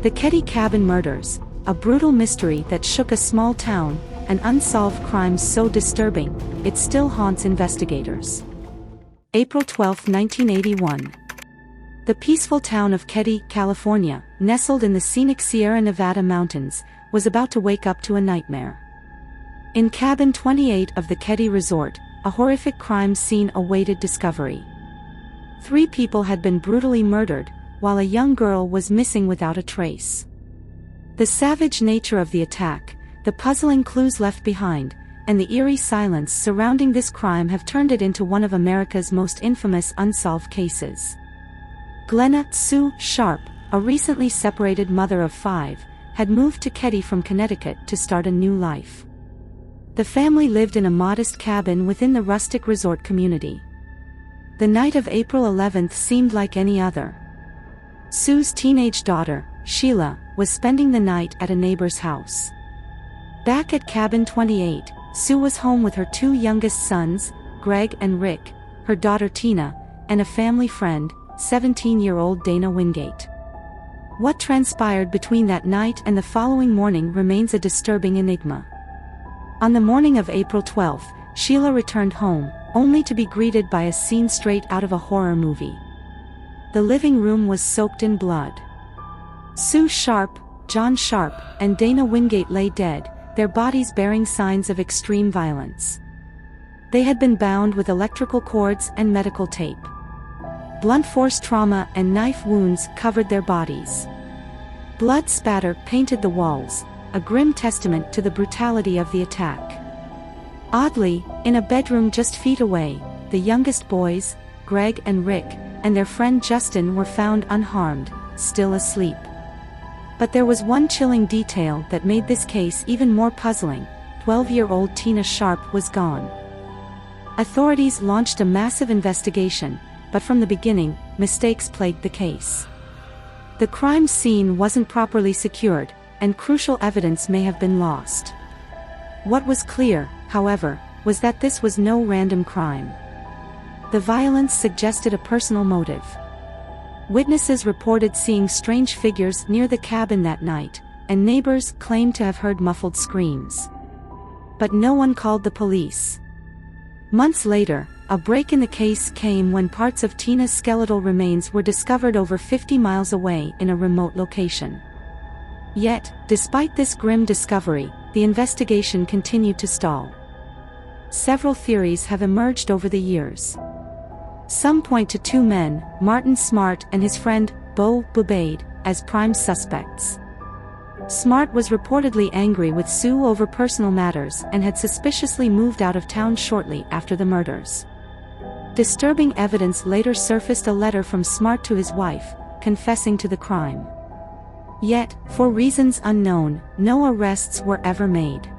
The Keddie Cabin Murders, a brutal mystery that shook a small town, an unsolved crime so disturbing, it still haunts investigators. April 12, 1981. The peaceful town of Keddie, California, nestled in the scenic Sierra Nevada mountains, was about to wake up to a nightmare. In cabin 28 of the Keddie Resort, a horrific crime scene awaited discovery. 3 people had been brutally murdered, while a young girl was missing without a trace. The savage nature of the attack, the puzzling clues left behind, and the eerie silence surrounding this crime have turned it into one of America's most infamous unsolved cases. Glenna Sue Sharp, a recently separated mother of 5, had moved to Keddie from Connecticut to start a new life. The family lived in a modest cabin within the rustic resort community. The night of April 11th seemed like any other. Sue's teenage daughter, Sheila, was spending the night at a neighbor's house. Back at cabin 28, Sue was home with her 2 youngest sons, Greg and Rick, her daughter Tina, and a family friend, 17-year-old Dana Wingate. What transpired between that night and the following morning remains a disturbing enigma. On the morning of April 12th, Sheila returned home, only to be greeted by a scene straight out of a horror movie. The living room was soaked in blood. Sue Sharp, John Sharp, and Dana Wingate lay dead, their bodies bearing signs of extreme violence. They had been bound with electrical cords and medical tape. Blunt force trauma and knife wounds covered their bodies. Blood spatter painted the walls, a grim testament to the brutality of the attack. Oddly, in a bedroom just feet away, the youngest boys, Greg and Rick, and their friend Justin were found unharmed, still asleep. But there was one chilling detail that made this case even more puzzling: 12-year-old Tina Sharp was gone. Authorities launched a massive investigation, but from the beginning, mistakes plagued the case. The crime scene wasn't properly secured, and crucial evidence may have been lost. What was clear, however, was that this was no random crime. The violence suggested a personal motive. Witnesses reported seeing strange figures near the cabin that night, and neighbors claimed to have heard muffled screams. But no one called the police. Months later, a break in the case came when parts of Tina's skeletal remains were discovered over 50 miles away in a remote location. Yet, despite this grim discovery, the investigation continued to stall. Several theories have emerged over the years. Some point to 2 men, Martin Smart and his friend, Beau Bubaid, as prime suspects. Smart was reportedly angry with Sue over personal matters and had suspiciously moved out of town shortly after the murders. Disturbing evidence later surfaced: a letter from Smart to his wife, confessing to the crime. Yet, for reasons unknown, no arrests were ever made.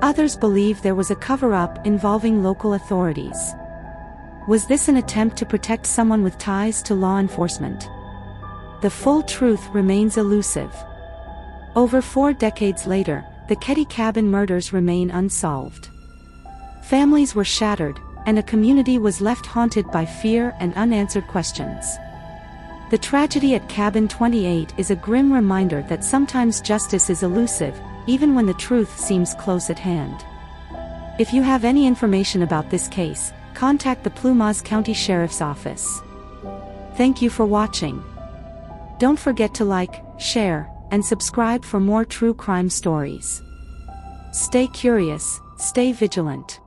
Others believe there was a cover-up involving local authorities. Was this an attempt to protect someone with ties to law enforcement? The full truth remains elusive. Over 4 decades later, the Keddie Cabin Murders remain unsolved. Families were shattered, and a community was left haunted by fear and unanswered questions. The tragedy at Cabin 28 is a grim reminder that sometimes justice is elusive, even when the truth seems close at hand. If you have any information about this case, contact the Plumas County Sheriff's Office. Thank you for watching. Don't forget to like, share, and subscribe for more true crime stories. Stay curious, stay vigilant.